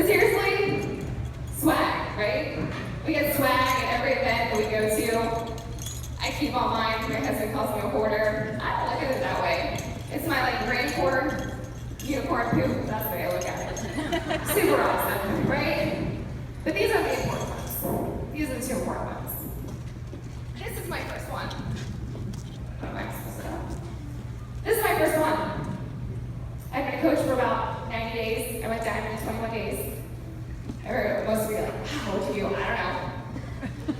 But seriously, swag, right? We get swag at every event that we go to. I keep all mine. My husband calls me a hoarder. I don't look at it that way. It's my raincoat, unicorn poop. That's the way I look at it. Super awesome, right? But these are the important ones. These are the two important ones. This is my first one. What am I supposed to do? This is my first one. I've been a coach for about 90 days. I went diamond in 21 days. Or most of you are like, wow, what'd you do? I don't know.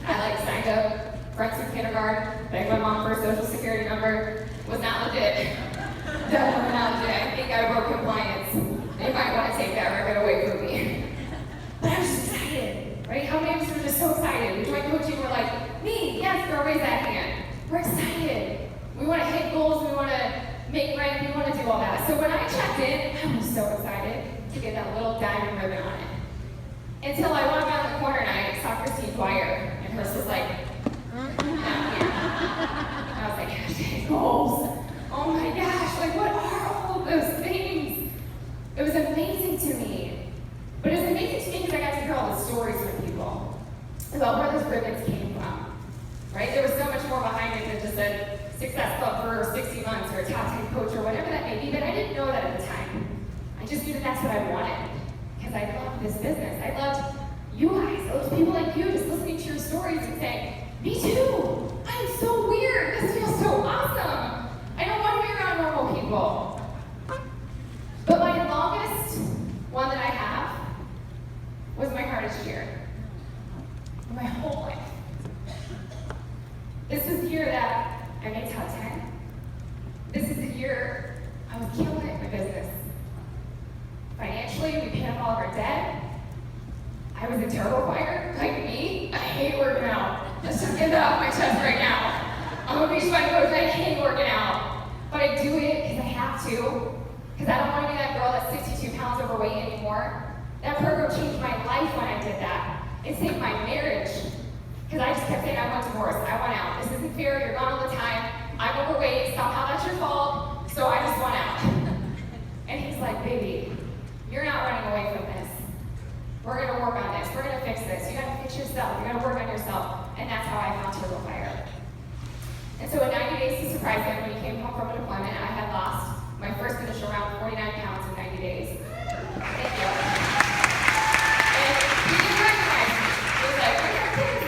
I signed up, friends from kindergarten, begged my mom for a social security number. Was not legit. Definitely not legit. I think I broke compliance. They might want to take that record away from me. But I was just excited, right? How many of us were just so excited? We joined coaching, we're like, me, yes, girl, raise that hand. We're excited. We want to hit goals, we want to make rank, we want to do all that. So when I checked in, I was so excited to get that little diamond ribbon on it. Until I walked around the corner and I saw Christine Dwyer, and hers was like, down here. And I was like, hashtag goals. Oh my gosh, what are all of those things? It was amazing to me. But it was amazing to me because I got to hear all the stories from people about where those ribbons came from. Right? There was so much more behind it than just a success club for 60 months or a top 10 coach or whatever that may be, but I didn't know that at the time. I just knew that that's what I wanted. Because I loved this business. I loved you guys. I loved people like you just listening to your stories and saying, me too. I'm so weird. This feels so awesome. I don't want to be around normal people. But my longest one that I have was my hardest year. My whole life. This was the year that I made top 10. This is the year I was killing it in my business. Financially, we paid off all of our debt. I was a turbo fighter, like me. I hate working out. Let's just get that off my chest right now. I'm a beach bike coach, I hate working out. But I do it because I have to. Because I don't want to be that girl that's 62 pounds overweight anymore. That program changed my life when I did that. It saved my marriage. Because I just kept saying, I want divorce, I want out. This isn't fair, you're gone all the time. I'm overweight, somehow that's your fault. So I just want out. And he's like, baby, you're not running away from this. We're going to work on this. We're going to fix this. You got to fix yourself. You got to work on yourself. And that's how I found Turbo Fire. And so in 90 days, to surprise him, when he came home from a deployment, I had lost my first initial round 49 pounds in 90 days. Thank you. And he didn't recognize me. He was like,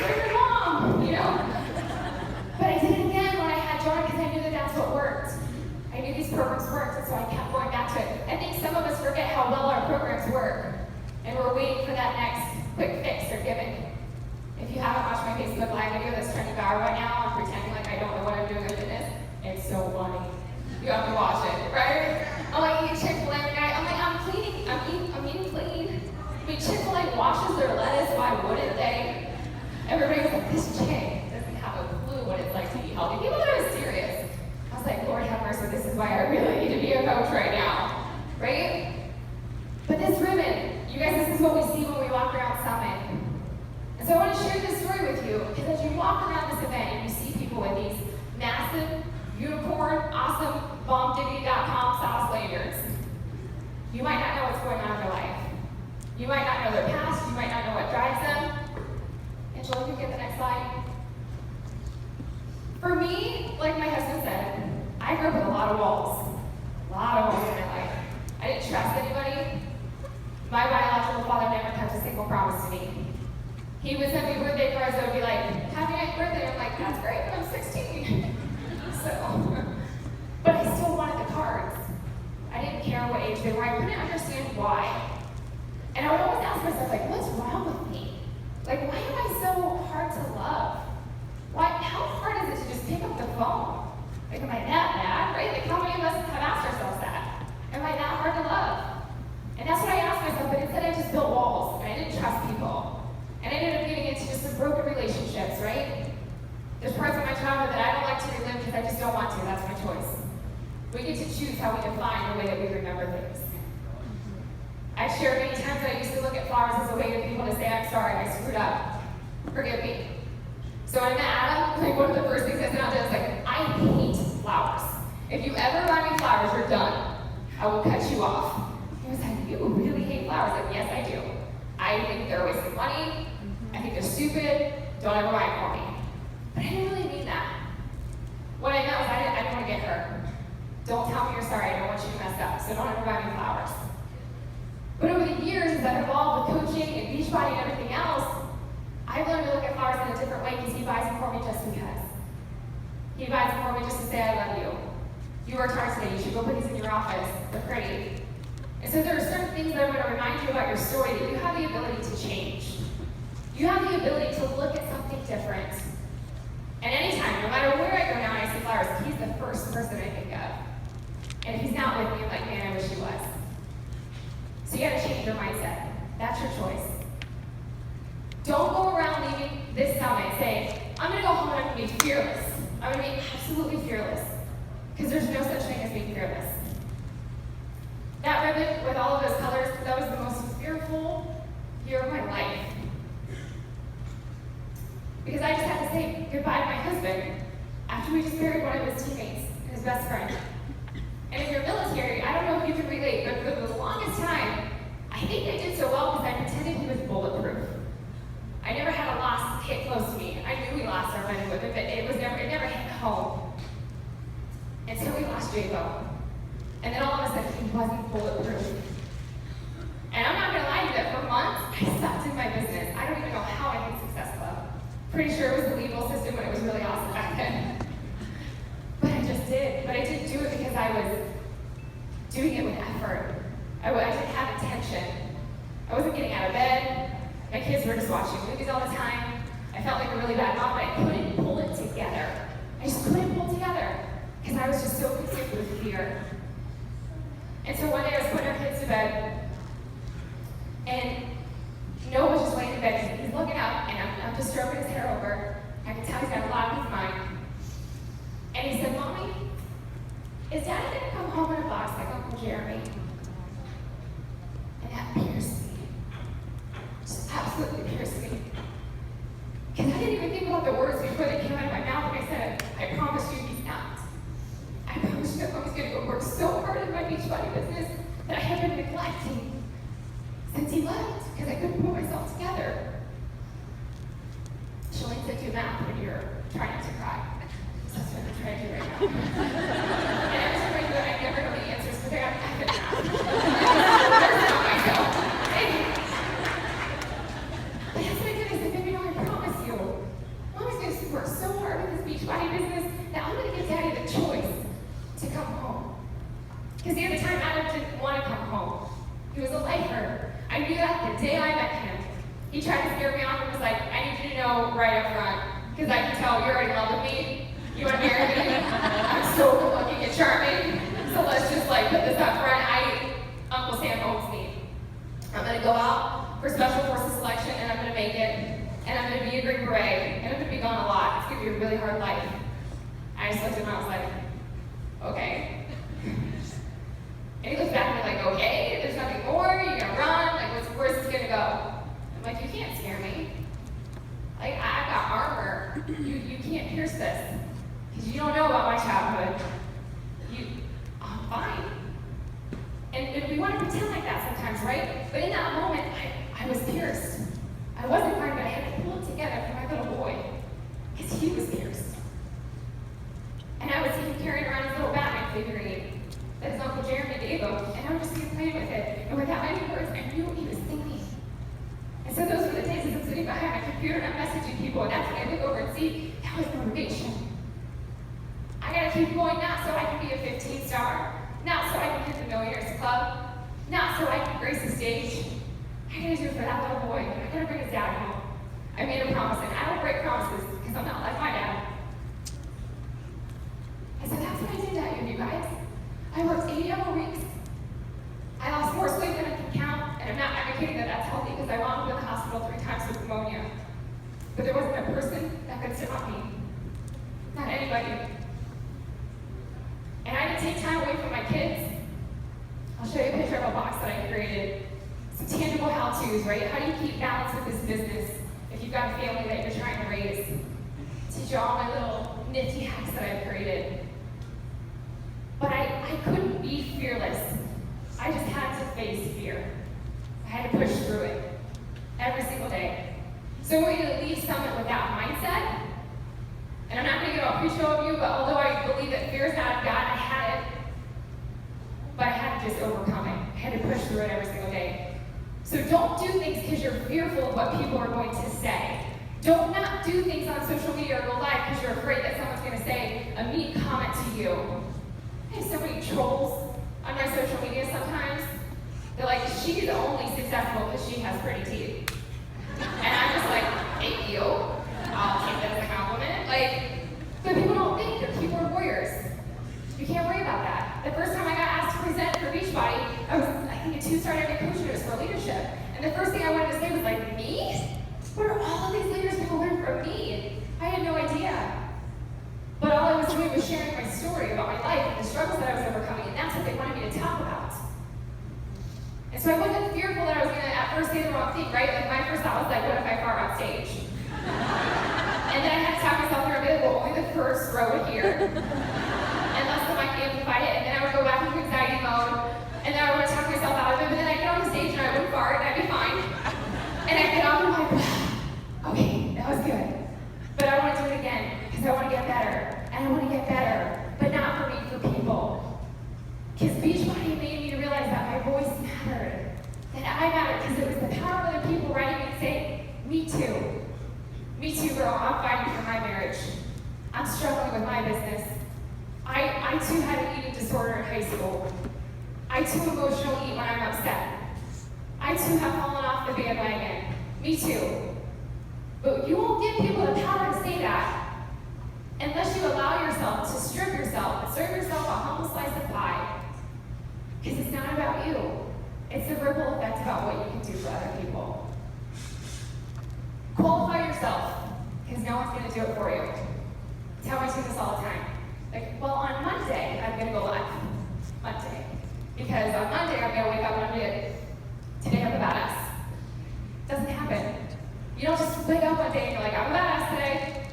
where's your mom? You know? But I did it again when I had Jordan because I knew that that's what worked. I knew these programs worked, and so I kept going back to it. I think some of us forget how well our programs work, and we're waiting for that next quick fix or gimmick. If you haven't watched my Facebook Live video that's trending viral right now, I'm pretending like I don't know what I'm doing with fitness. It's so funny. You have to watch it, right? I'm like eating Chick-fil-A every night. I'm like, I'm eating clean. I mean, Chick-fil-A washes their lettuce, why wouldn't they? Everybody's like, this chick doesn't have a clue what it's like to eat healthy. People thought I was serious. I was like, Lord have mercy, this is why I really need to be a coach right now, right? But this ribbon, you guys, this is what we see when we walk around Summit. And so I want to share this story with you, because as you walk around this event and you see people with these massive, unicorn, awesome, bombdiggity.com sauce lanyards, you might not know what's going on in their life. You might not know their past, you might not know what drives them. Angela, can you get the next slide? For me, like my husband said, I grew up with a lot of walls. A lot of walls in my life. I didn't trust anybody. My biological father never kept a single promise to me. He would send me birthday cards that would be like, happy 9th birthday. I'm like, that's great, but I'm 16. But I still wanted the cards. I didn't care what age they were. I couldn't understand why. And I would always ask myself, what's wrong with me? Why am I so hard to love? How hard is it to just pick up the phone? Am I that bad, right? How many of us have asked ourselves that? Am I that hard to love? And that's what I asked myself, but instead I just built walls, and I didn't trust people. And I ended up getting into just some broken relationships, right? There's parts of my childhood that I don't like to relive because I just don't want to. That's my choice. We get to choose how we define the way that we remember things. I've shared many times that I used to look at flowers as a way for people to say, I'm sorry, I screwed up. Forgive me. So when I met Adam, one of the first things I said out there was I hate flowers. If you ever buy me flowers, you're done. I will cut you off. He was like, you really hate flowers? Yes, I do. funny. I think they're stupid. Don't ever buy it for me. But I didn't really mean that. What I meant was I didn't want to get hurt. Don't tell me you're sorry. I don't want you to mess up. So don't ever buy me flowers. But over the years, as I've evolved with coaching and Beachbody and everything else, I've learned to look at flowers in a different way because he buys them for me just because. He buys them for me just to say, I love you. You worked hard today. You should go put these in your office. They're pretty. And so there are certain things that I'm going to remind you about your story that you have the ability to change. You have the ability to look at something different. And anytime, no matter where I go now and I see flowers, he's the first person I think of. And if he's not with me, I'm like, man, I wish he was. So you got to change your mindset. That's your choice. Don't go around leaving this summit saying, I'm going to go home and I'm going to be fearless. I'm going to be absolutely fearless. Because there's no such thing as being fearless. That ribbon with all of those colors, that was the most fearful year of my life. Because I just had to say goodbye to my husband after we just buried one of his teammates and his best friend. And if you're military, I don't know if you can relate, but for the longest time, I think I did so well because I pretended he was bulletproof. I never had a loss hit close to me. I knew we lost our money with it, but it never hit home. And so we lost Jago. And then all of a sudden, he wasn't bulletproof. And I'm not going to lie to you that for months, I sucked in my business. I don't even know how I hit Success Club. Pretty sure it was the legal system when it was really awesome back then. But I just did. But I didn't do it because I was doing it with effort. I didn't have intention. I wasn't getting out of bed. My kids were just watching movies all the time. I felt like a really bad mom, but I couldn't pull it together. I just couldn't pull it together because I was just so consumed with fear. And so one day I was putting our kids to bed, and Noah was just laying in bed. He's looking up, and I'm just stroking his hair over. I can tell he's got a lot on his mind. And he said, Mommy, is Daddy going to come home in a box like Uncle Jeremy? And that pierced me. Just absolutely pierced me. Because I didn't even think about the words before they came out of my mouth. And I said, I promise you he's not. I promise you that Mommy's going to go work so hard in my Beachbody business that I have been neglecting since he left because I couldn't put myself together. Shalene said do math when you're trying not to cry. So that's what I'm trying to do right now. And every time I do it, I never know the answers because I got F in math. There's not myself. But that's what I did. I said, baby, no, I promise you. Mommy's going to work so hard with this Beachbody business that I'm going to give Daddy the choice to come home. Because the other time, Adam didn't want to come home. He was a lifer. I knew that the day I met him. He tried to scare me off and was like, I need you to know right up front, because I can tell you're in love with me. You want to marry me? I'm so good looking and charming. So let's just like put this up front. Uncle Sam owns me. I'm going to go out for Special Forces selection, and I'm going to make it. And I'm going to be a Green Beret, and I'm going to be gone a lot. It's going to be a really hard life. I just looked at him and I was like, okay. And he looked back at me like, okay, there's nothing more, you're gonna run, like where's this gonna go? I'm like, you can't scare me. Like, I've got armor. You can't pierce this. Because you don't know about my childhood. I'm fine. And we want to pretend like that sometimes, right? But in that moment, I was pierced. I wasn't fine, but I had to pull it together for my little boy. Because he was pierced. And I would see him carrying around his little Batman figurine that his Uncle Jeremy gave him, and I would just be playing with it. And without any words, I knew what he was thinking. And so those were the days as I'm sitting behind my computer and I'm messaging people, and that's when I look over and see that was motivation. I gotta keep going, not so I can be a 15-star, not so I can hit the Millionaires Club, not so I can grace the stage. I gotta do it for that little boy. I gotta bring his dad home. I made a promise, and I don't break promises because I'm not like my dad. And so that's what I did that year, you guys. I worked 80-hour weeks. I lost more sleep than I can count, and I'm not advocating that that's healthy because I wound up in the hospital 3 times with pneumonia. But there wasn't a person that could stop me. Not anybody. And I didn't take time away from my kids. I'll show you a picture of a box that I created. Some tangible how-tos, right? How do you keep balance with this business if you've got a family that you're trying to raise? Teach you all my little nifty hacks that I've created. But I couldn't be fearless. I just had to face fear. I had to push through it every single day. with that mindset. And I'm not going to get all preach over you, but although I believe that fear is not of God, I had it. But I had to just overcome it. I had to push through it every single day. So don't do things because you're fearful of what people are going to say. Don't not do things on social media or go live because you're afraid that someone's going to say a mean comment to you. I have so many trolls on my social media sometimes. They're like, she's only successful because she has pretty teeth. And I'm just like, thank you. I'll take that as a compliment. But people don't think that people are warriors. You can't worry about that. The first time I got asked to present for Beachbody, I was, I think, a 2-star every coach notice for leadership. And the first thing I wanted to say was like, me? What are all of these leaders going to learn from me? I had no idea. But all I was doing was sharing my story about my life and the struggles that I was overcoming, and that's what they wanted me to talk about. And so I wasn't fearful that I was going to at first say the wrong thing, right? Like my first thought was like, what if I fart on stage? And then I had to talk myself through a bit, well, only the first row here. Unless the mic amplified it, and then I would go back into anxiety mode, and then I would talk myself out of it, but then I'd get on the stage and I would fart, and I'd be fine. And I'd get off and I'm like, okay, that was good. But I want to do it again, because I want to get better. And I want to get better, but not for me, for people. Because Beachbody made me to realize that my voice mattered, that I mattered, because it was the power of other people writing and saying, me too. Me too, girl, I'm fighting for my marriage. I'm struggling with my business. I too had an eating disorder in high school. I too emotionally eat when I'm upset. I too have fallen off the bandwagon. Me too. But you won't give people the power to say that unless you allow yourself to strip yourself and serve yourself a humble slice of pie. Because it's not about you. It's the ripple effect about what you can do for other people. Qualify yourself, because no one's going to do it for you. Tell me this all the time. Like, well, on Monday, I'm going to go live. Monday. Because on Monday, I'm going to wake up and I'm going to, today I'm a badass. Doesn't happen. You don't just wake up one day and you're like, I'm a badass today.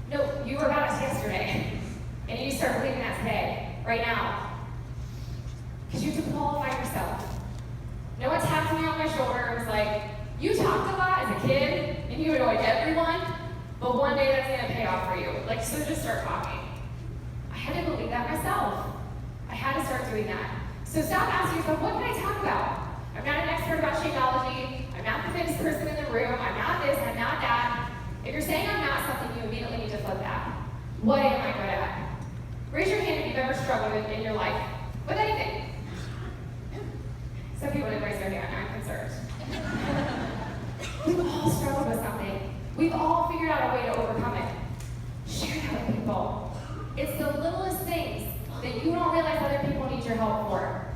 No, you were a badass yesterday. And you start believing that today, right now. Because you have to qualify yourself. No one tapped me on my shoulder and was like, you talked a lot as a kid, and you annoyed everyone, but one day that's going to pay off for you. Like, so just start talking. I had to believe that myself. I had to start doing that. So stop asking yourself, what can I talk about? I'm not an expert about Shakeology. I'm not the fittest person in the room. I'm not this, I'm not that. If you're saying I'm not something, you immediately need to flip that. What am I good at? Raise your hand if you've ever struggled in your life with anything. Some people didn't raise their hand, I'm concerned. We've all struggled with something. We've all figured out a way to overcome it. Share that with people. It's the littlest things that you don't realize other people need your help for.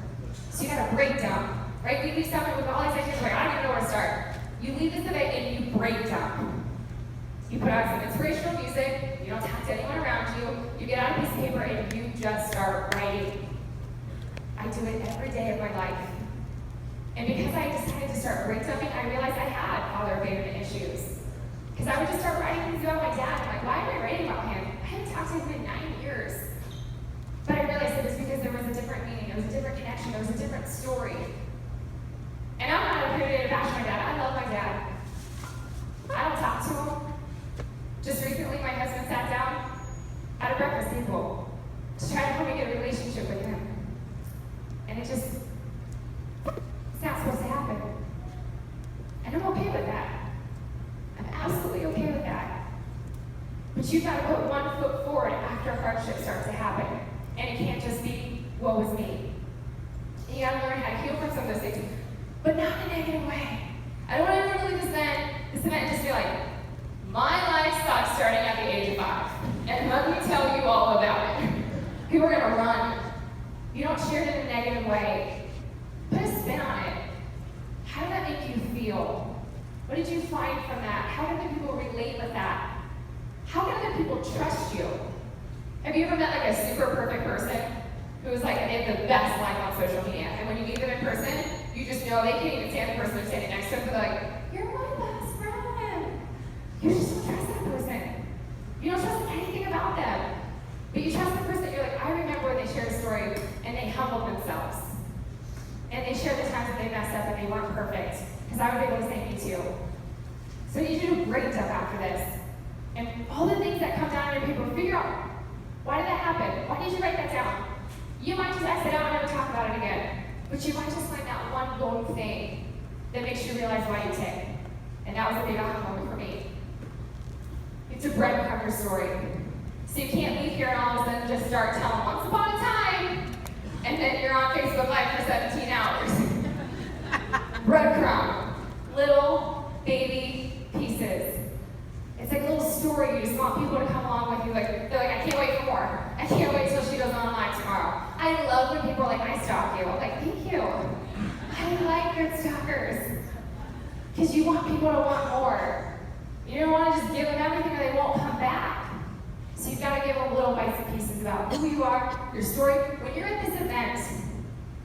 So you gotta break down, right? We leave something with all these ideas, like, I don't even know where to start. You leave this event and you break down. You put out some inspirational music, you don't talk to anyone around you, you get out a piece of paper and you just start writing. I do it every day of my life. And because I decided to start brainstorming, I realized I had father abandonment issues. Because I would just start writing things about my dad. I'm like, why am I writing about him? I hadn't talked to him in 9 years. But I realized it was because there was a different meaning, there was a different connection, there was a different story. And I'm not here today to bash my dad. I love my dad. I don't talk to him. Just recently, my husband sat down at a breakfast table to try to help me get a relationship with him. And it's not supposed to happen. And I'm okay with that. I'm absolutely okay with that. But you've got to put one foot forward after hardship starts to happen. And it can't just be, woe is me. And you got to learn how to heal from some of those things. But not in a negative way. I don't want everyone to leave this event and just be like, my life sucks starting at the age of 5. And let me tell you all about it. People are going to run. You don't share it in a negative way. Put a spin on it. How did that make you feel? What did you find from that? How did other people relate with that? How can other people trust you? Have you ever met like a super perfect person who was like, they have the best life on social media, and when you meet them in person, you just know they can't even stand the person who's standing next to them, they're like, you're my best friend. You just don't trust that person. You don't trust anything about them. But you trust the person, you're like, I remember when they shared a story and they humbled themselves. And they shared the times that they messed up and they weren't perfect. Because I was able to say me too. So I need you to break stuff after this. And all the things that come down on your paper, figure out, why did that happen? Why did you write that down? You might just exit out and never talk about it again. But you might just find that one golden thing that makes you realize why you tick. And that was a big aha moment for me. You have to breadcrumb your story. So you can't leave here and all of a sudden just start telling once upon a time, and then you're on Facebook Live for 17 hours. Breadcrumb. Little baby pieces. It's like a little story. You just want people to come along with you. They're like, I can't wait for more. I can't wait till she goes online tomorrow. I love when people are like, I stalk you. I'm like, thank you. I like good stalkers. Because you want people to want more. You don't want to just give them everything or they won't come back. So you've got to give them little bites and pieces about who you are, your story. When you're at this event,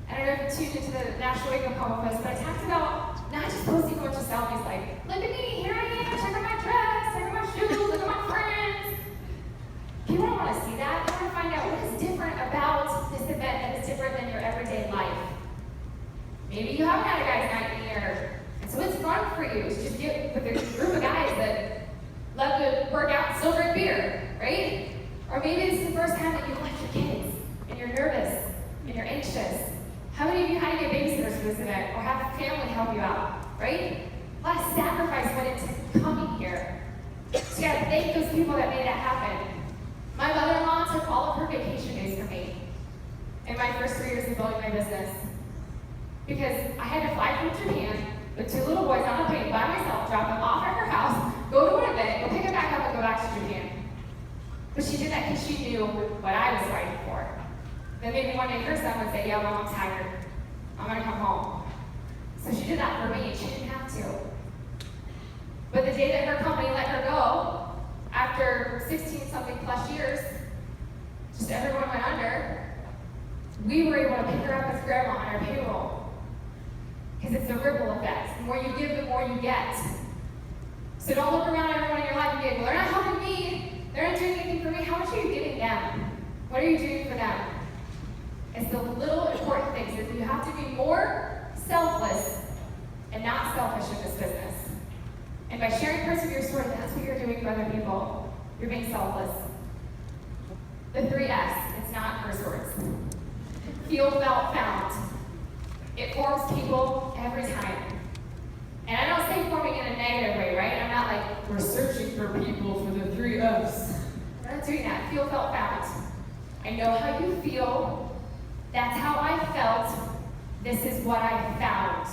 and I don't know if you tuned into the National Wake Up Call Post, but I talked about not just posting a bunch of selfies like, look at me, here I am, check out my dress, check out my shoes, look at my friends. People don't want to see that. They want to find out what is different about this event that is different than your everyday life. Maybe you haven't had a guys' night in a year, and so it's fun for you to just get with a group of guys that love to work out and still drink beer, right? Or maybe it's the first time that you left your kids, and you're nervous, and you're anxious. How many of you had to get babysitters for this event, or have family help you out, right? A lot of sacrifice went into coming here. So you gotta thank those people that made that happen. My mother-in-law took all of her vacation days for me in my first 3 years of building my business. Because I had to fly from Japan with 2 little boys on a plane by myself, drop them off at her house, go to an event, go pick them back up, and go back to Japan. But she did that because she knew what I was fighting for. Then maybe one day her son would say, yeah, Mom, I'm tired. I'm gonna come home. So she did that for me. She didn't have to. But the day that her company let her go, after 16-something plus years, just everyone went under, we were able to pick her up as grandma on our payroll. Because it's a ripple effect. The more you give, the more you get. So don't look around everyone in your life and be like, well, they're not helping me. They're not doing anything for me. How much are you giving them? What are you doing for them? It's the little important things that you have to be more selfless and not selfish in this business. And by sharing parts of your story, that's what you're doing for other people. You're being selfless. The 3 F's, it's not curse words. Feel, felt, found. It forms people every time. And I don't say forming in a negative way, right? I'm not like, we're searching for people for the 3 F's. We're not doing that. Feel, felt, found. I know how you feel. That's how I felt. This is what I found.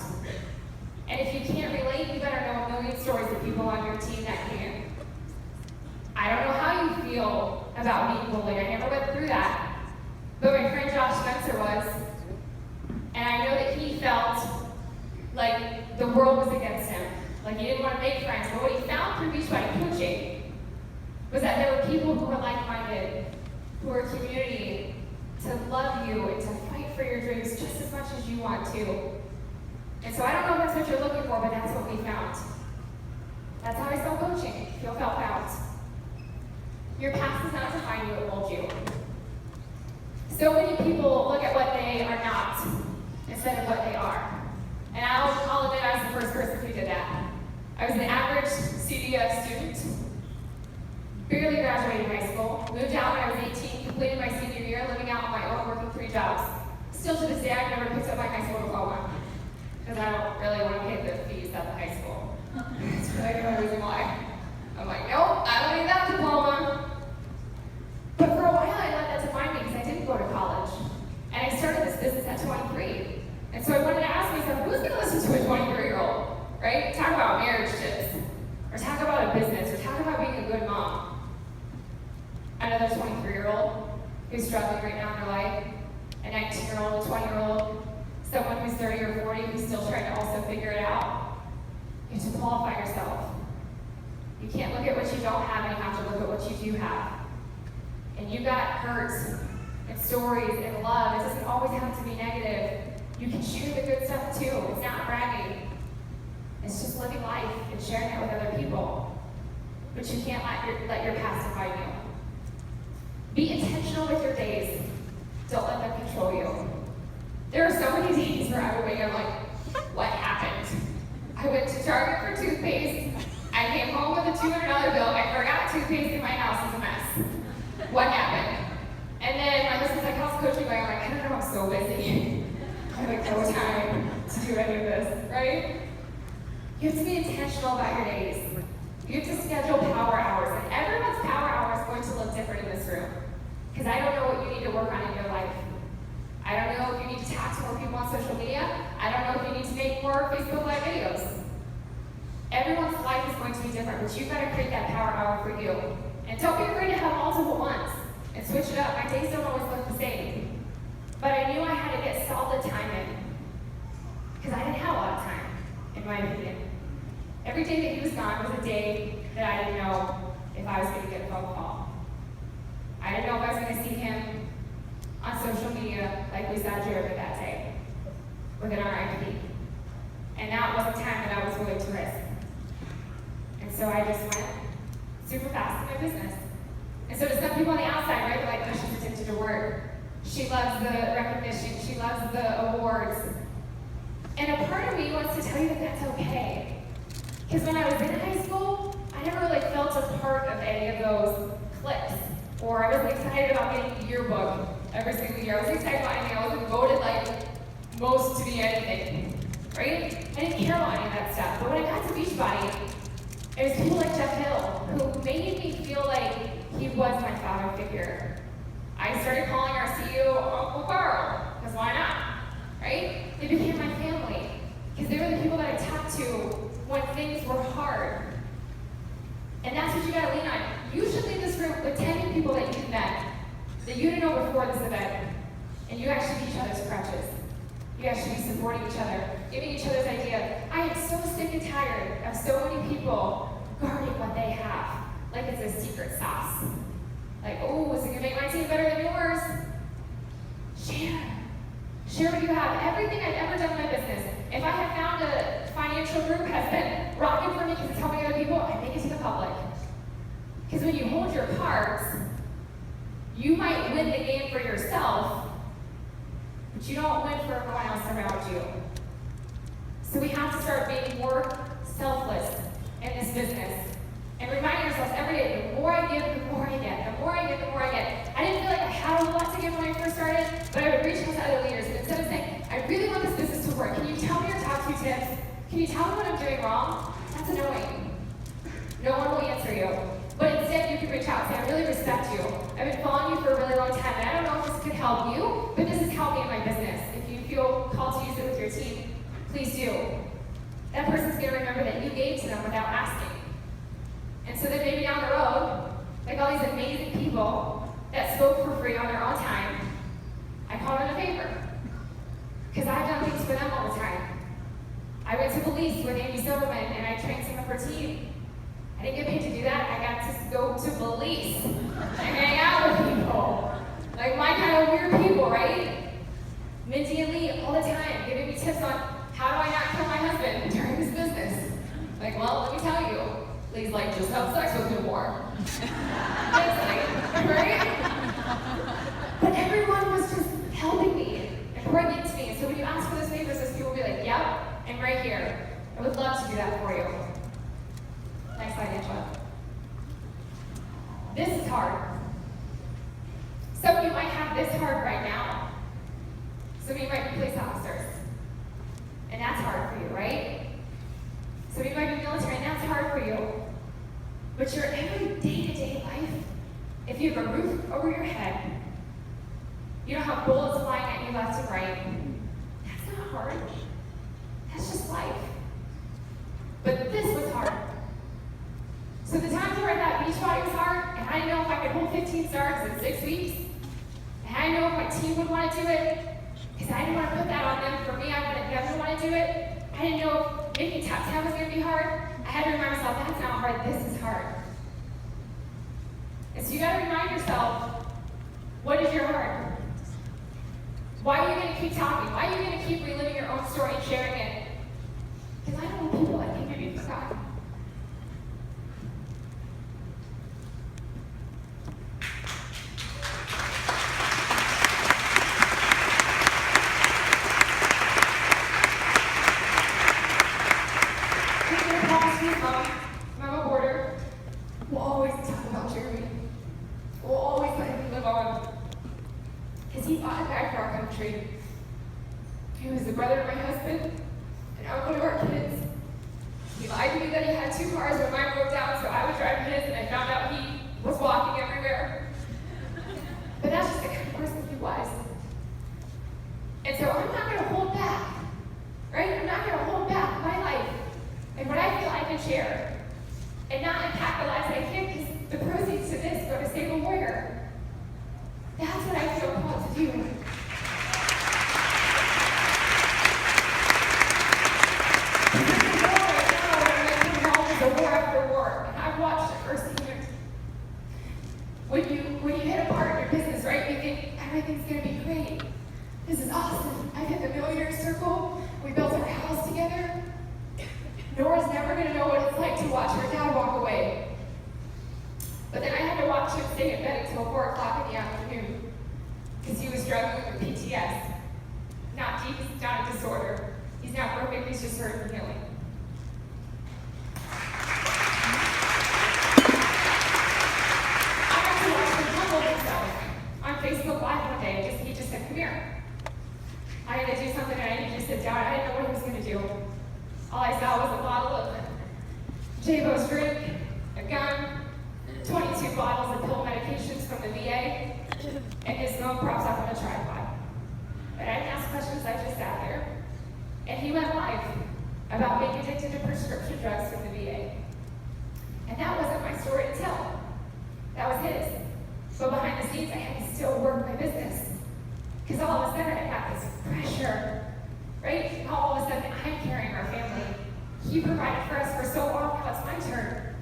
And if you can't relate, you better know a million stories of people on your team that can. I don't know how you feel about being bullied. I never went through that. But my friend Josh Spencer was. And I know that he felt like the world was against him. Like he didn't want to make friends. But what he found through Beachbody coaching was that there were people who were like-minded, who were community, to love you and to fight for your dreams just as much as you want to. And so I don't know if that's what you're looking for, but that's what we found. That's how I sell coaching. Feel, felt, found. Your past does not define you, it molds you. So many people look at what they are not instead of what they are. And I'll admit I was the first person who did that. I was an average CDF student, barely graduated high school, moved out when I was 18, completed my senior year, living out on my own, working 3 jobs. Still to this day, I've never picked up my high school diploma because I don't really want to pay the fees at the high school. That's really the only reason why. I'm like, nope, I don't need that diploma. But for a while, I let that define me because I didn't go to college. And I started this business at 23. And so I wanted to ask myself, who's going to listen to a 23-year-old, right? Talk about marriage tips, or talk about a business, or talk about being a good mom. Another 23-year-old who's struggling right now in their life, a 19-year-old, a 20-year-old, someone who's 30 or 40 who's still trying to also figure it out. You have to qualify yourself. You can't look at what you don't have, and you have to look at what you do have. And you got hurts and stories and love. It doesn't always have to be negative. You can share the good stuff too. It's not bragging. It's just living life and sharing it with other people. But you can't let your past define you. Be intentional with your days. Don't let them control you. There are so many days where I would wake up like, what happened? I went to Target for toothpaste. I I came home with a $200 bill. I forgot toothpaste in my house. It's a mess. What happened? And then my husband's like, how's coaching going? I'm like, I don't know, I'm so busy. I have like no time to do any of this, right? You have to be intentional about your days. You have to schedule power hours. And everyone's power hour is going to look different in this room. Because I don't know what you need to work on in your life. I don't know if you need to talk to more people on social media. I don't know if you need to make more Facebook Live videos. Everyone's life is going to be different, but you've got to create that power hour for you. And don't be afraid to have multiple ones and switch it up. My days don't always look the same. But I knew I had to get solid time in. Because I didn't have a lot of time, in my opinion. Every day that he was gone was a day that I didn't know if I was going to get a phone call. I didn't know if I was going to see him on social media like we saw Jeremy that day with an RIP. And that was the time that I was willing to risk. And so I just went super fast in my business. And so to some people on the outside, right, they're like, oh, she's addicted to work. She loves the recognition. She loves the awards. And a part of me wants to tell you that that's okay. Because when I was in high school, I never really felt a part of any of those cliques. Or I wasn't excited about getting the yearbook every single year. I wasn't excited about anything. I wasn't voted like most to be anything, right? I didn't care about any of that stuff. But when I got to Beachbody, it was people like Jeff Hill who made me feel like he was my father figure. I started calling our CEO Uncle Carl, because why not, right? They became my family, because they were the people that I talked to when things were hard. And that's what you gotta lean on. You should leave this room with 10 people that you've met, that you didn't know before this event, and you actually be each other's crutches. You actually be supporting each other, giving each other's idea. I am so sick and tired of so many people guarding what they have, like it's a secret sauce. Like, oh, is it gonna make my team better than yours? Share. Share what you have. Everything I've ever done in my business. If I have found a financial group has been rocking for me because it's helping other people, I make it to the public. Because when you hold your cards, you might win the game for yourself, but you don't win for everyone else around you. So we have to start being more selfless in this business. And remind yourselves every day, the more I give, the more I get. The more I give, the more I get. I didn't feel like I had a lot to give when I first started, but I would reach out to other leaders. And instead of saying, I really want this business to work, can you tell me your top 2 tips? Can you tell me what I'm doing wrong? That's annoying. No one will answer you. But instead, you can reach out and say, I really respect you. I've been following you for a really long time, and I don't know if this could help you, but this has helped me in my business. If you feel called to use it with your team, please do. That person's going to remember that you gave to them without asking. And so then maybe down the road, like all these amazing people that spoke for free on their own time, I call it a favor. Because I've done things for them all the time. I went to Belize with Amy Silverman, and I trained some of her team. I didn't get paid to do that. I got to go to Belize and hang out with people. Like my kind of weird people, right? Mindy and Lee all the time giving me tips on how do I not kill my husband during this business. Like, well, let me tell you. Lee's like, just have sex with him more. Right? But everyone was just helping me and pouring into me. And so when you ask for those favors, those people will be like, yep, and right here. I would love to do that for you. Next slide, Angela. This is hard. Some of you might have this hard right now. Some of you might be police officers. And that's hard for you, right? Some of you might be military, and that's hard for you. But your every day-to-day life, if you have a roof over your head, you don't have bullets flying at you left and right, that's not hard. That's just life. But this was hard. So the times where that Beachbody was hard, and I didn't know if I could hold 15 stars in 6 weeks, and I didn't know if my team would want to do it, because I didn't want to put that on them. For me, I wouldn't never want to do it. I didn't know if making top 10 was going to be hard. I had to remind myself, that's not hard, this is hard. And so you got to remind yourself, what is your heart? Why are you going to keep talking? Why are you going to keep reliving your own story and sharing it? Because I don't want people that think you're being forgotten. Mom always talk about Jeremy. We'll always let him live on. Because he fought and died for our country. He was the brother of my husband, and uncle to our kids. He lied to me that he had 2 cars when mine broke down, so I would drive his, and I found out he was walking everywhere. But that's just the kind of person he was. And so I'm not going to hold back, right? I'm not going to hold back my life and what I feel I can share and not impact the lives that I can, because the proceeds to this go to save a warrior. That's what I feel called to do. The war after war, and I've watched it firsthand. When you hit a part in your business, right, you think everything's going to be great. This is awesome. I hit the millionaire circle. We built our house together. Nora's never going to know what it's like to watch her dad walk away. But then I had to watch him stay in bed until 4 o'clock in the afternoon because he was struggling with PTS. Not deep, it's not a disorder. He's not broken, he's just hurt and healing. Facebook Live one day, he just said, come here. I had to do something and I needed to sit down. I didn't know what he was going to do. All I saw was a bottle of J-Bo's drink, a gun, 22 bottles of pill medications from the VA, and his phone props up on a tripod. But I didn't ask questions, I just sat there. And he went live about being addicted to prescription drugs from the VA. And that wasn't my story to tell. That was his. But behind the scenes, I had to still work my business. Because all of a sudden, I got this pressure, right? All of a sudden, I'm carrying our family. He provided for us for so long, now it's my turn.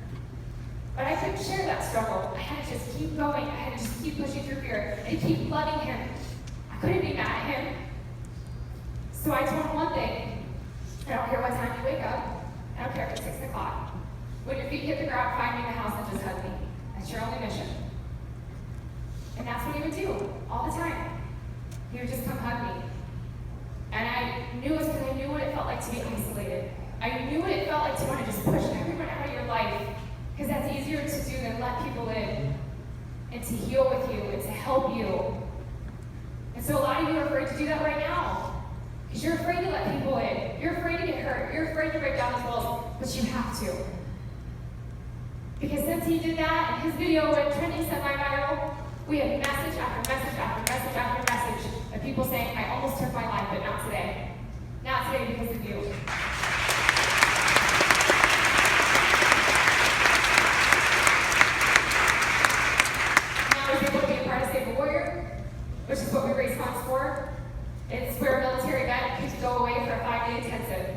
But I couldn't share that struggle. I had to just keep going. I had to just keep pushing through fear and keep loving him. I couldn't be mad at him. So I told him one thing. I don't care what time you wake up. I don't care if it's 6 o'clock. When your feet hit the ground, find me in the house and just hug me. That's your only mission. And that's what he would do all the time. He would just come hug me. And I knew it because I knew what it felt like to be isolated. I knew what it felt like to want to just push everyone out of your life, because that's easier to do than let people in and to heal with you and to help you. And so a lot of you are afraid to do that right now because you're afraid to let people in. You're afraid to get hurt. You're afraid to break down those walls, but you have to. Because since he did that and his video went trending semi-viral, we have message after message after message after message of people saying, I almost took my life, but not today. Not today because of you. Now I was able to be a part of Save a Warrior, which is what we raise funds for. It's where a military vet could go away for a 5-day intensive.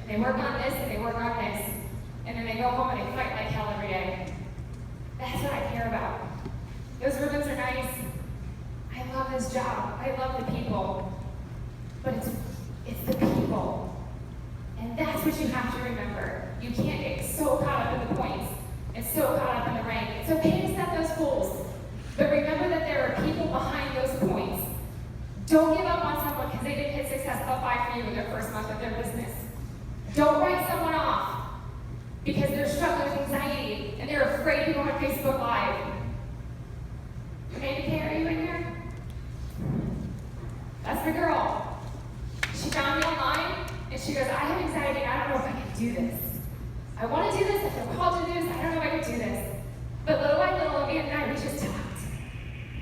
And they work on this and they work on this. And then they go home and they fight like hell every day. That's what I care about. Those ribbons are nice. I love this job. I love the people. But it's the people. And that's what you have to remember. You can't get so caught up in the points and so caught up in the rank. It's okay to set those goals. But remember that there are people behind those points. Don't give up on someone because they didn't hit success. They'll fight for you in their first month of their business. Don't write someone off because they're struggling with anxiety and they're afraid to go on Facebook Live. Amanda K, are you in here? That's my girl. She found me online, and she goes, I have anxiety, and I don't know if I can do this. I want to do this, I feel called to do this, I don't know if I can do this. But little by little, Amanda and I, we just talked.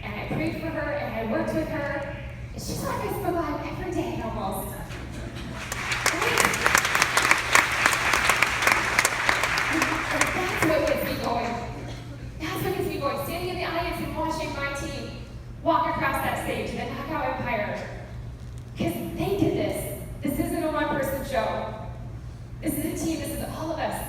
And I prayed for her, and I worked with her, and she's on Facebook Live every day almost. That's what gets me going. That's what gets me going. Standing in the audience and watching my team walk across that stage and knock out Empire. Because they did this. This isn't a one-person show. This is a team. This is all of us.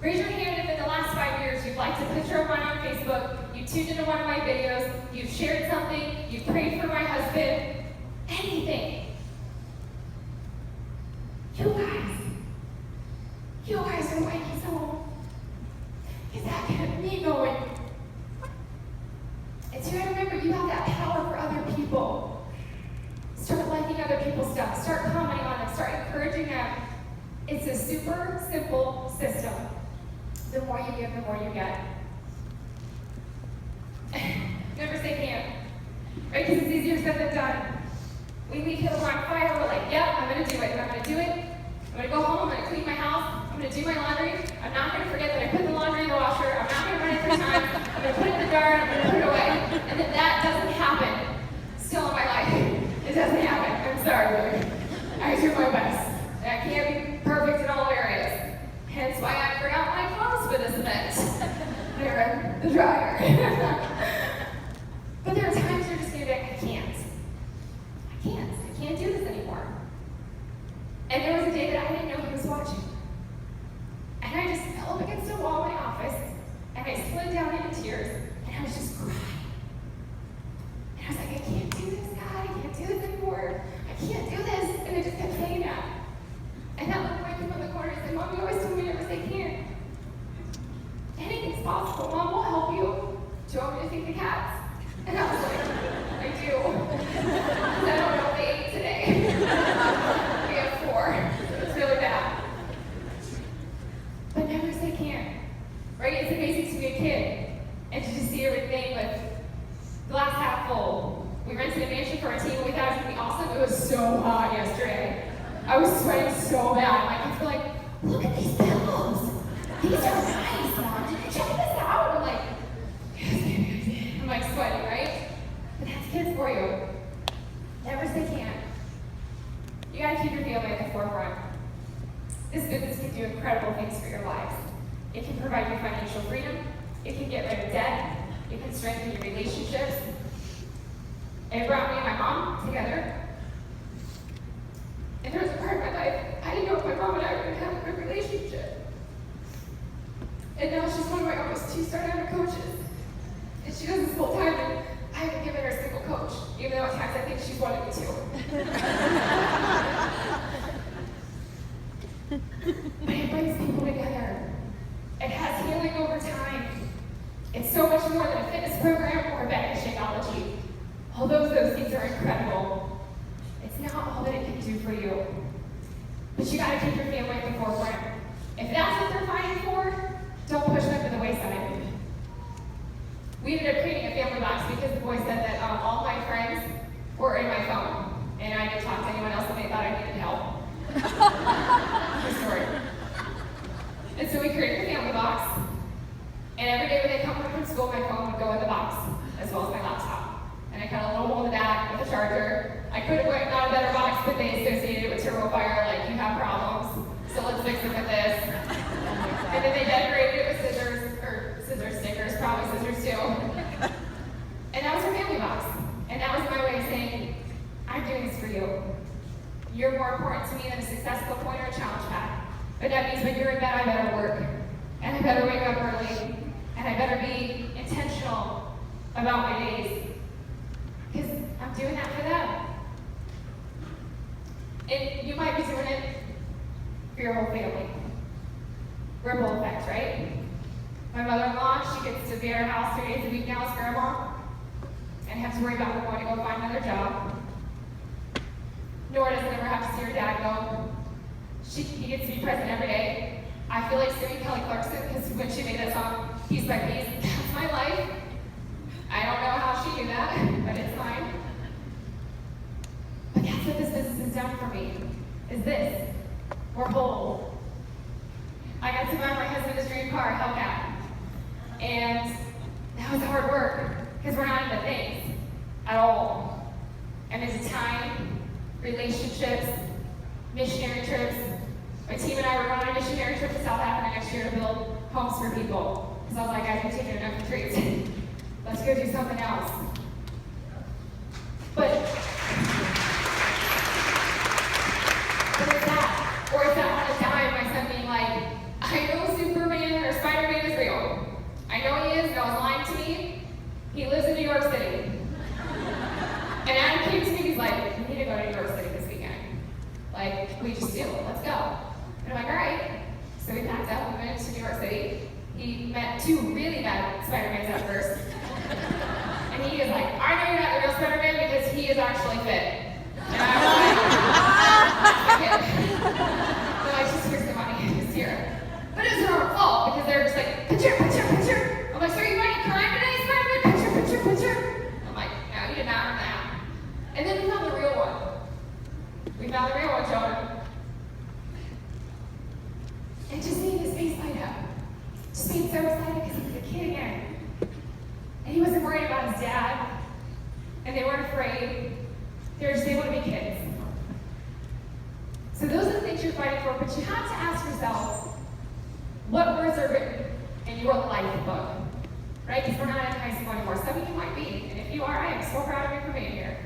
Raise your hand if in the last 5 years you've liked a picture of mine on Facebook, you tuned into one of my videos, you've shared something, you prayed for my husband, anything. You guys are why he's home. Because that kept me going. And so you gotta remember, you have that power for other people. Start liking other people's stuff. Start commenting on them. Start encouraging them. It's a super simple system. The more you give, the more you get. Never say can't. Right? Because it's easier said than done. We leave here on fire, we're like, yep, I'm going to do it. I'm going to do it. I'm going to go home, I'm going to clean my house, I'm going to do my laundry. I'm not going to forget that I put the laundry in the washer. I'm not going to run it 3 times. I'm going to put it in the jar, I'm going to put it away. And then that doesn't happen still in my life. It doesn't happen. I'm sorry, Lord. I do my best. I can't be perfect in all areas. Hence why I forgot my clothes for this event. They're in the dryer. But there are times you're just going to be like, I can't do this anymore. And there was a day that I didn't know he was watching. And I just fell up against a wall in my office, and I slid down into tears, and I was just crying. And I was like, I can't do this, God. I can't do this anymore. I can't do this. And I just kept saying that. And that little boy came from the corner and said, Mom, you always told me never say can't. Anything's possible. Mom will help you. Do you want me to feed the cats? And I was like, I do. I don't know if they ate today. We have 4. It's really bad. But never say can't. Right? It's amazing to be a kid and to just see everything with glass half full. We rented a mansion for our team and we thought it was going to be awesome. It was so hot yesterday. I was sweating so bad. My kids were like, look at these pillows. These are nice, Mom. Did you check this out? I'm like, yes. I'm like sweating, right? But that's kids for you. Never say can't. You gotta keep your family at the forefront. This business can do incredible things for your lives. It can provide you financial freedom. It can get rid of debt. It can strengthen your relationships. It brought me and my mom together. And there was a part of my life, I didn't know if my mom and I were going to have a good relationship. And now she's one of my almost 2-star diamond coaches. And she does this full time, and I haven't given her a single coach, even though at times I think she's wanted me to. But it brings people together. It has healing over time. It's so much more than a fitness program or a baggage technology. Although those things are incredible, it's not all that it can do for you. But you gotta keep your family at the forefront. If that's what they're fighting for, don't push them to the wayside. We ended up creating a family box because the boys said that all my friends were in my phone, and I didn't talk to anyone else and they thought I needed help. True story. And so we created a family box, and every day when they come home from school, my phone would go in the box, as well as my laptop. And I cut a little hole in the back with a charger. I could have got a better box, but they associated it with turbo fire, like, you have problems, so let's fix it with this. And then they decorated it with scissor stickers, probably scissors too. And that was our family box. And that was my way of saying, I'm doing this for you. You're more important to me than a successful point or a challenge pad. But that means when you're in bed, I better work. And I better wake up early. And I better be intentional about my days. Because I'm doing that for them. And you might be doing it for your whole family. Ripple effect, right? My mother-in-law, she gets to be at our house 3 days a week now as grandma, and have to worry about her going to go find another job. Nora doesn't ever have to see her dad go. He gets to be present every day. I feel like singing Kelly Clarkson, because when she made that song, Piece by Piece, that's my life. I don't know how she knew that, but it's fine. But that's what this business has done for me, is this. We're whole. I got to buy my husband's dream car, Hellcat. And that was hard work, because we're not into things at all. And there's time, relationships, missionary trips. My team and I were on a missionary trip to South Africa next year to build homes for people. Because I was like, guys, we've taken enough retreats. Let's go do something else. But it's that. Or it's that on a dime, my son being like, I know Superman or Spider-Man is real. I know he is, no one's lying to me. He lives in New York City. And Adam came to me, he's like, we need to go to New York City this weekend. Like, we just do, let's go. And I'm like, all right. So we packed up, we went to New York City. He met 2 really bad Spider-Mans at first. And he is like, I know you're not the real Spider-Man because he is actually fit. And I was like, okay. So I just, here's the money, just here. But it was her own fault because they're just like, And just seeing his face light up, just being so excited because he was a kid again. And he wasn't worried about his dad, and they weren't afraid. They were just able to be kids. So those are the things you're fighting for, but you have to ask yourself, what words are written in your life book? Right? Because we're not in high school anymore. Some of you might be, and if you are, I am so proud of you for being here.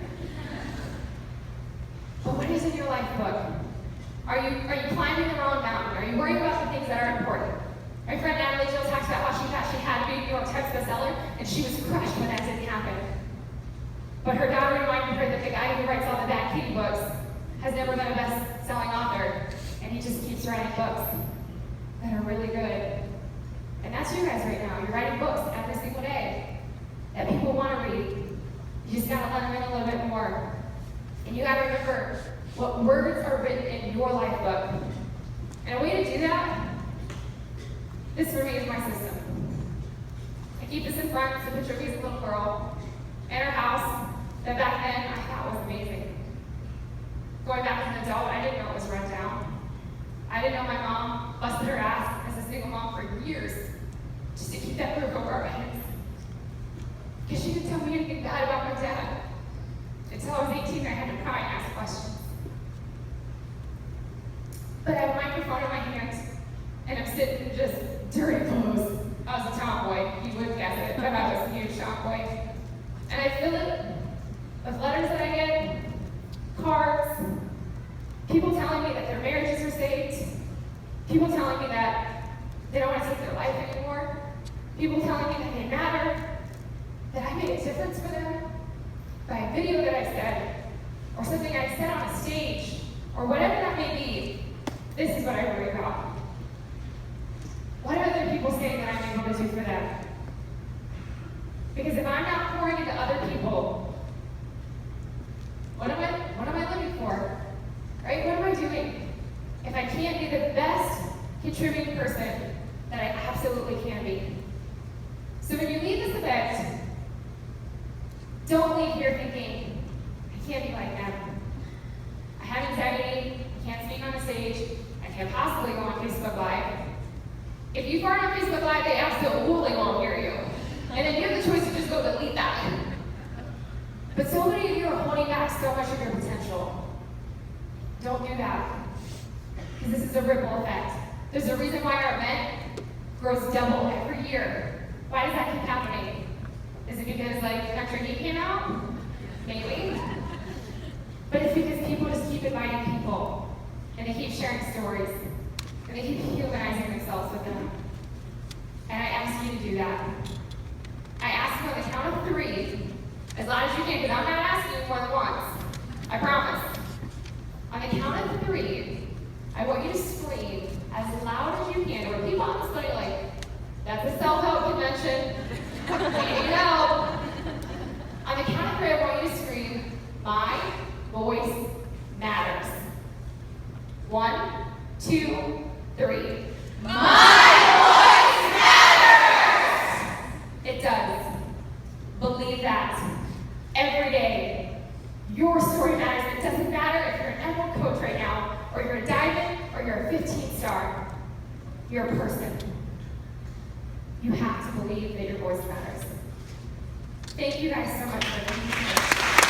But what is in your life book? Are you climbing the wrong mountain? Are you worried about the things that are important? My friend Natalie Jill talks about how she thought she had to be a New York Times bestseller, and she was crushed when that didn't happen. But her daughter reminded her that the guy who writes all the bad kitty books has never been a best-selling author, and he just keeps writing books that are really good. And that's you guys right now. You're writing books every single day that people want to read. You just gotta let them in a little bit more. And you gotta remember what words are written in your life book. And a way to do that, this for me is my system. I keep this in front. It's a picture of me as a little girl in her house that back then I thought was amazing. Going back as an adult, I didn't know it was run down. I didn't know my mom busted her ass as a single mom for years just to keep that roof over our heads. Because she didn't tell me anything bad about my dad. Until I was 18, I had to cry and ask questions. But I have a microphone in my hand, and I'm sitting in just dirty clothes. I was a tomboy. You wouldn't guess it, but I was a huge tomboy. And I fill it with letters that I get, cards, people telling me that their marriages are saved, people telling me that they don't want to take their life anymore, people telling me that they matter, that I made a difference for them by a video that I said, or something I said on a stage, or whatever that may be. This is what I worry about. What are other people saying that I'm able to do for them? Because if I'm not pouring into other people, what am I living for? Right? What am I doing? If I can't be the best contributing person that I absolutely can be. So when you leave this event, don't leave here thinking, I can't be like them. I have integrity, I can't speak on the stage, I can't possibly go on Facebook Live. If you fart on Facebook Live, they absolutely won't hear you. And then you have the choice to just go delete that. But so many of you are holding back so much of your potential. Don't do that. Because this is a ripple effect. There's a reason why our event grows double every year. Why does that keep happening? Is it because Country Heat came out? Maybe. But it's because people just keep inviting people. And they keep sharing stories. And they keep humanizing themselves with them. And I ask you to do that. I ask you on the count of 3, as loud as you can, because I'm not asking you more than once. I promise. On the count of 3, I want you to scream as loud as you can. There were people on this study like, that's a self-help convention. We need help. On the count of 3, I want you to scream, my voice matters. 1, 2, 3. My voice matters! It does. Believe that. Every day, your story matters. It doesn't matter if you're an Emerald coach right now, or you're a diamond, or you're a 15-star. You're a person. You have to believe that your voice matters. Thank you guys so much for being here.